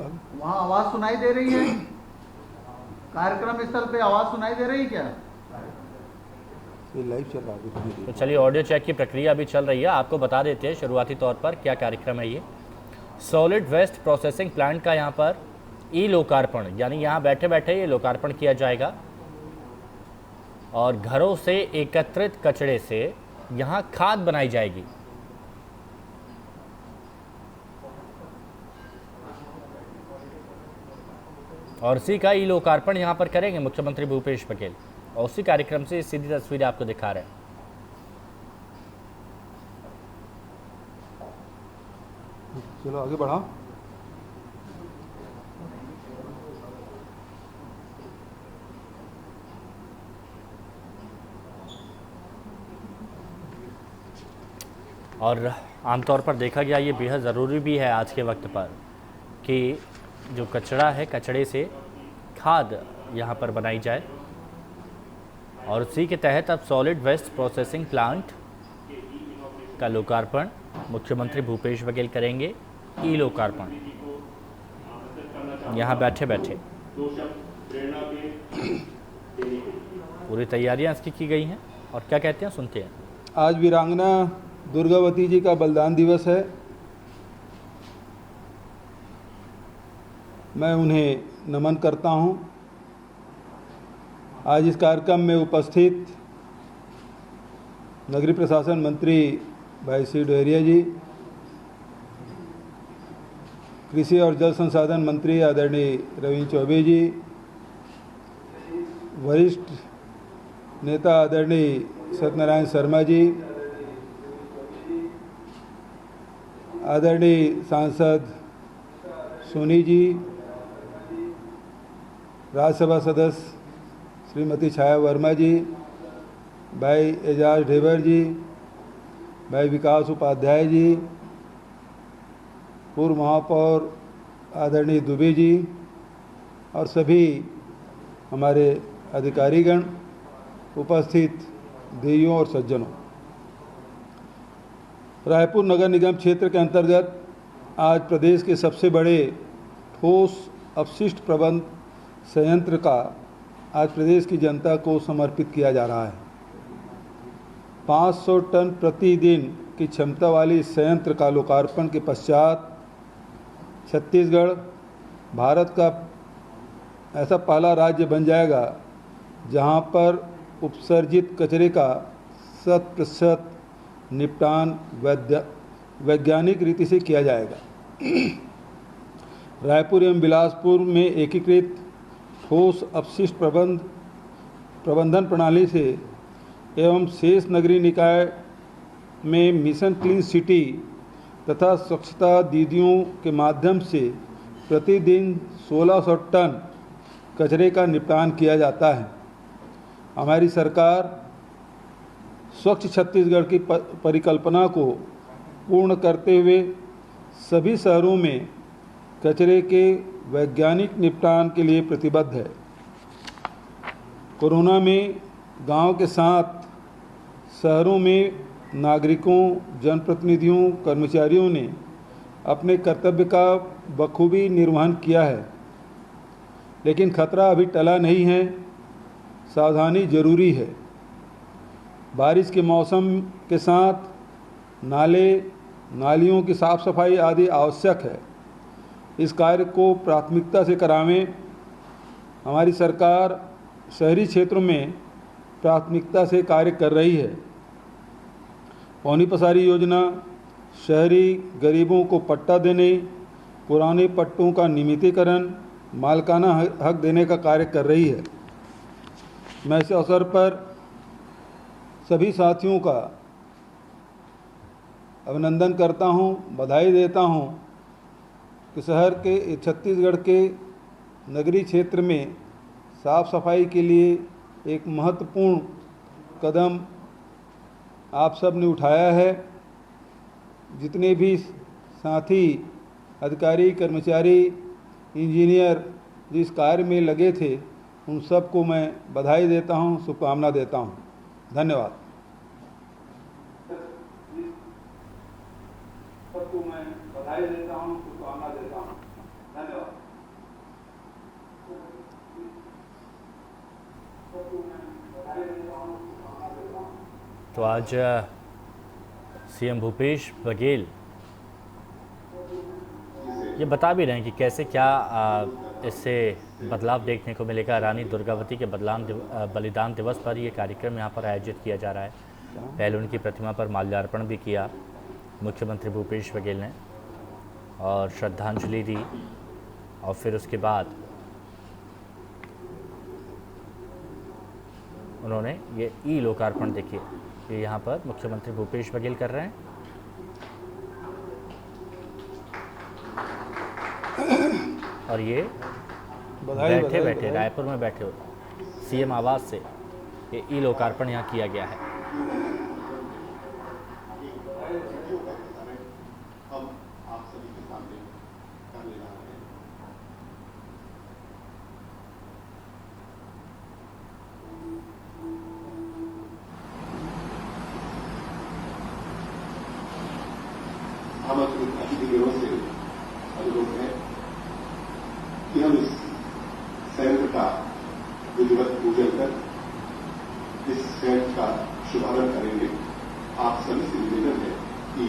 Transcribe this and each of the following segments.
वहाँ आवाज़ सुनाई दे रही है? कार्यक्रम स्थल पे आवाज़ सुनाई दे रही क्या? ये लाइव चल रहा है। तो चलिए, ऑडियो चेक की प्रक्रिया अभी चल रही है। आपको बता देते हैं शुरुआती तौर पर क्या कार्यक्रम है। ये सॉलिड वेस्ट प्रोसेसिंग प्लांट का यहाँ पर ई लोकार्पण, यानी यहाँ बैठे बैठे ये लोकार्पण किया जाएगा और घरों से एकत्रित कचरे से यहाँ खाद बनाई जाएगी। और इसी का ई लोकार्पण यहाँ पर करेंगे मुख्यमंत्री भूपेश बघेल और उसी कार्यक्रम से सीधी तस्वीरें आपको दिखा रहे हैं। चलो आगे बढ़ा। और आमतौर पर देखा गया ये बेहद ज़रूरी भी है आज के वक्त पर कि जो कचरा है, कचरे से खाद यहाँ पर बनाई जाए। और उसी के तहत अब सॉलिड वेस्ट प्रोसेसिंग प्लांट का लोकार्पण मुख्यमंत्री भूपेश बघेल करेंगे। ई लोकार्पण यहाँ बैठे बैठे पूरी तैयारियां इसकी की गई हैं। और क्या कहते हैं, सुनते हैं। आज वीरांगना दुर्गावती जी का बलिदान दिवस है। मैं उन्हें नमन करता हूं। आज इस कार्यक्रम में उपस्थित नगरीय प्रशासन मंत्री भाई श्री डोहरिया जी, कृषि और जल संसाधन मंत्री आदरणीय रविंद्र चौबे जी, वरिष्ठ नेता आदरणीय सत्यनारायण शर्मा जी, आदरणीय सांसद सोनी जी, राज्यसभा सदस्य श्रीमती छाया वर्मा जी, भाई एजाज ढेबर जी, भाई विकास उपाध्याय जी, पूर्व महापौर आदरणीय दुबे जी और सभी हमारे अधिकारीगण, उपस्थित देवियों और सज्जनों। रायपुर नगर निगम क्षेत्र के अंतर्गत आज प्रदेश के सबसे बड़े ठोस अपशिष्ट प्रबंध संयंत्र का आज प्रदेश की जनता को समर्पित किया जा रहा है। 500 टन प्रतिदिन की क्षमता वाली इस संयंत्र का लोकार्पण के पश्चात छत्तीसगढ़ भारत का ऐसा पहला राज्य बन जाएगा जहां पर उपसर्जित कचरे का 100% निपटान वैज्ञानिक रीति से किया जाएगा। रायपुर एवं बिलासपुर में एकीकृत ठोस अपशिष्ट प्रबंधन प्रणाली से एवं शेष नगरीय निकाय में मिशन क्लीन सिटी तथा स्वच्छता दीदियों के माध्यम से प्रतिदिन 1600 टन कचरे का निपटान किया जाता है। हमारी सरकार स्वच्छ छत्तीसगढ़ की परिकल्पना को पूर्ण करते हुए सभी शहरों में कचरे के वैज्ञानिक निपटान के लिए प्रतिबद्ध है। कोरोना में गांव के साथ शहरों में नागरिकों, जनप्रतिनिधियों, कर्मचारियों ने अपने कर्तव्य का बखूबी निर्वहन किया है, लेकिन खतरा अभी टला नहीं है। सावधानी जरूरी है। बारिश के मौसम के साथ नाले, नालियों की साफ सफाई आदि आवश्यक है। इस कार्य को प्राथमिकता से करावें। हमारी सरकार शहरी क्षेत्रों में प्राथमिकता से कार्य कर रही है। पौनी पसारी योजना, शहरी गरीबों को पट्टा देने, पुराने पट्टों का नियमितीकरण, मालिकाना हक देने का कार्य कर रही है। मैं इस अवसर पर सभी साथियों का अभिनंदन करता हूं, बधाई देता हूं कि शहर के छत्तीसगढ़ के नगरीय क्षेत्र में साफ सफाई के लिए एक महत्वपूर्ण कदम आप सब ने उठाया है। जितने भी साथी, अधिकारी, कर्मचारी, इंजीनियर जिस कार्य में लगे थे, उन सबको मैं बधाई देता हूं, शुभकामना देता हूं। धन्यवाद। सबको मैं बधाई देता हूं, शुभकामना देता हूं। तो आज सीएम भूपेश बघेल ये बता भी रहे हैं कि कैसे क्या इससे बदलाव देखने को मिलेगा। रानी दुर्गावती के बलिदान दिवस पर ये कार्यक्रम यहाँ पर आयोजित किया जा रहा है। पहले उनकी प्रतिमा पर माल्यार्पण भी किया मुख्यमंत्री भूपेश बघेल ने और श्रद्धांजलि दी, और फिर उसके बाद उन्होंने ये ई लोकार्पण देखिए, ये यहाँ पर मुख्यमंत्री भूपेश बघेल कर रहे हैं। और ये बैठे बैठे रायपुर में बैठे हो सीएम आवास से ये ई लोकार्पण यहाँ किया गया है। हम अतिथियों से अनुरोध है कि हम इस संयंत्र का विधिवत पूजन कर इस संयंत्र का शुभारंभ करेंगे। आप सभी से निवेदन है कि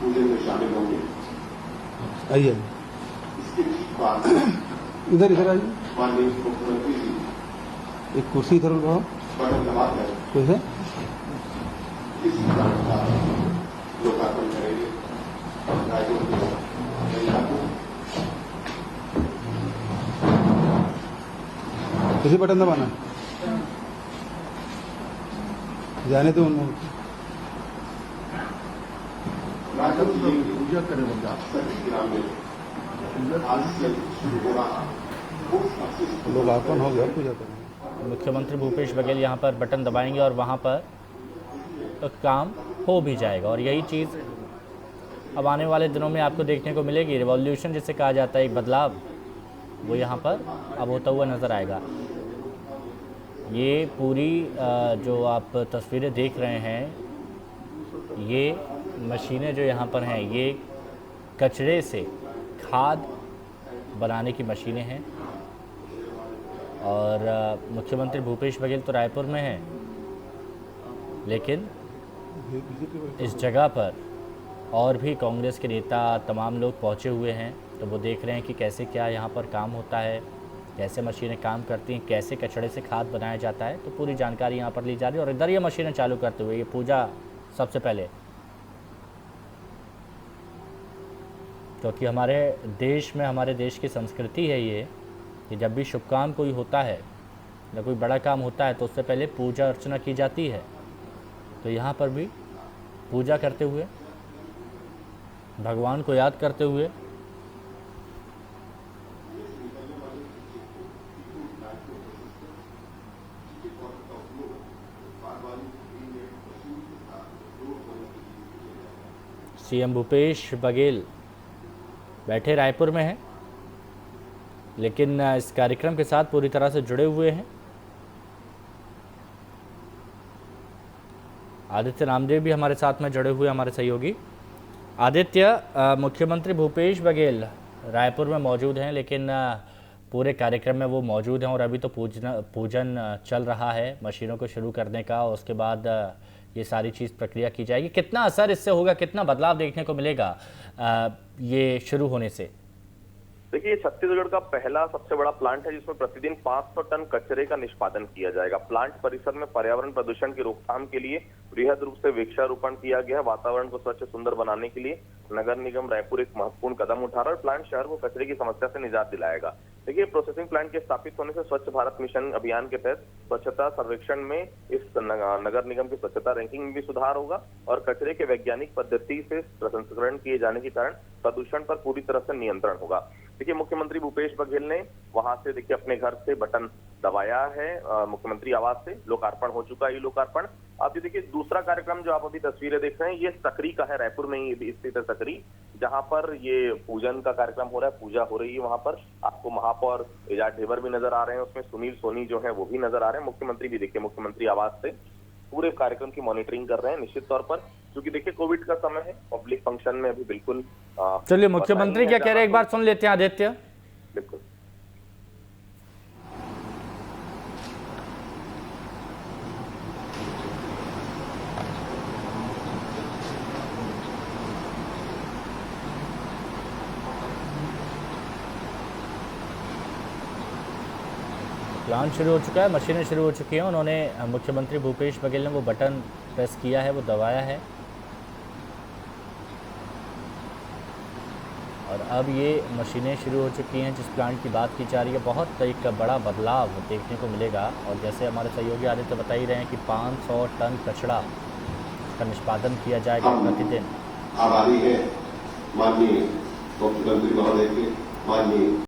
पूजन में शामिल होंगे। आइए इसके ठीक बाद इधर इधर आइए। माननीय मुख्यमंत्री जी एक कुर्सी इधर लगाओ। बटन दबाकर कैसे इस प्लांट का लोकार्पण करेंगे। रायपुर के महिला को किसी बटन दबाना जाने दो उन्हें। रायपुर जिले के पूजा करें सभी ग्राम में आज से शुरू हो रहा वो सबसे लोकार्पण हो गया, पूजा करेंगे। मुख्यमंत्री भूपेश बघेल यहाँ पर बटन दबाएंगे और वहाँ पर तो काम हो भी जाएगा। और यही चीज़ अब आने वाले दिनों में आपको देखने को मिलेगी। रिवॉल्यूशन जिसे कहा जाता है, एक बदलाव, वो यहाँ पर अब होता हुआ नज़र आएगा। ये पूरी जो आप तस्वीरें देख रहे हैं, ये मशीनें जो यहाँ पर हैं, ये कचरे से खाद बनाने की मशीनें हैं। और मुख्यमंत्री भूपेश बघेल तो रायपुर में हैं, लेकिन इस जगह पर और भी कांग्रेस के नेता, तमाम लोग पहुँचे हुए हैं। तो वो देख रहे हैं कि कैसे क्या यहाँ पर काम होता है, कैसे मशीनें काम करती हैं, कैसे कचड़े से खाद बनाया जाता है। तो पूरी जानकारी यहाँ पर ली जा रही है। और इधर ये मशीनें चालू करते हुए ये पूजा सबसे पहले, क्योंकि हमारे देश में, हमारे देश की संस्कृति है ये कि जब भी शुभ काम कोई होता है या कोई बड़ा काम होता है तो उससे पहले पूजा अर्चना की जाती है। तो यहाँ पर भी पूजा करते हुए, भगवान को याद करते हुए सीएम भूपेश बघेल बैठे रायपुर में हैं, लेकिन इस कार्यक्रम के साथ पूरी तरह से जुड़े हुए हैं। आदित्य नामदेव भी हमारे साथ में जुड़े हुए, हमारे सहयोगी। आदित्य, मुख्यमंत्री भूपेश बघेल रायपुर में मौजूद हैं, लेकिन पूरे कार्यक्रम में वो मौजूद हैं और अभी तो पूजन चल रहा है मशीनों को शुरू करने का। और उसके बाद ये सारी चीज़ प्रक्रिया की जाएगी। कितना असर इससे होगा, कितना बदलाव देखने को मिलेगा ये शुरू होने से? देखिए, ये छत्तीसगढ़ का पहला सबसे बड़ा प्लांट है जिसमें प्रतिदिन 500 टन कचरे का निष्पादन किया जाएगा। प्लांट परिसर में पर्यावरण प्रदूषण की रोकथाम के लिए बृहद रूप से वृक्षारोपण किया गया है। वातावरण को स्वच्छ सुंदर बनाने के लिए नगर निगम रायपुर एक महत्वपूर्ण कदम उठा रहा है और प्लांट शहर को कचरे की समस्या से निजात दिलाएगा। देखिए, प्रोसेसिंग प्लांट के स्थापित होने से स्वच्छ भारत मिशन अभियान के तहत स्वच्छता सर्वेक्षण में इस नगर निगम की स्वच्छता रैंकिंग में भी सुधार होगा और कचरे के वैज्ञानिक पद्धति से प्रसंस्करण किए जाने के कारण प्रदूषण पर पूरी तरह से नियंत्रण होगा। देखिए, मुख्यमंत्री भूपेश बघेल ने वहां से देखिए अपने घर से बटन दबाया है। मुख्यमंत्री आवास से लोकार्पण हो चुका है, ये लोकार्पण। आप ये देखिए, दूसरा कार्यक्रम जो आप अभी तस्वीरें देख रहे हैं, ये सकरी का है, रायपुर में ही स्थित है सकरी, जहां पर ये पूजन का कार्यक्रम हो रहा है, पूजा हो रही है। वहां पर आपको महापौर एजाज ढेबर भी नजर आ रहे हैं, उसमें सुनील सोनी जो है वो भी नजर आ रहे हैं। मुख्यमंत्री भी देखिए मुख्यमंत्री आवास से पूरे कार्यक्रम की मॉनिटरिंग कर रहे हैं। निश्चित तौर पर क्योंकि देखिए कोविड का समय है, पब्लिक फंक्शन में अभी बिल्कुल चलिए, मुख्यमंत्री क्या कह रहे हैं एक बार सुन लेते हैं आदित्य। बिल्कुल। प्लांट शुरू हो चुका है, मशीनें शुरू हो चुकी हैं। उन्होंने मुख्यमंत्री भूपेश बघेल ने वो बटन प्रेस किया है, वो दबाया है और अब ये मशीनें शुरू हो चुकी हैं। जिस प्लांट की बात की जा रही है, बहुत एक बड़ा बदलाव देखने को मिलेगा। और जैसे हमारे सहयोगी आदित्य बता ही रहे हैं कि 500 टन कचरा का निष्पादन किया जाएगा प्रतिदिन। आभारी है माननीय मुख्यमंत्री महोदय के, माननीय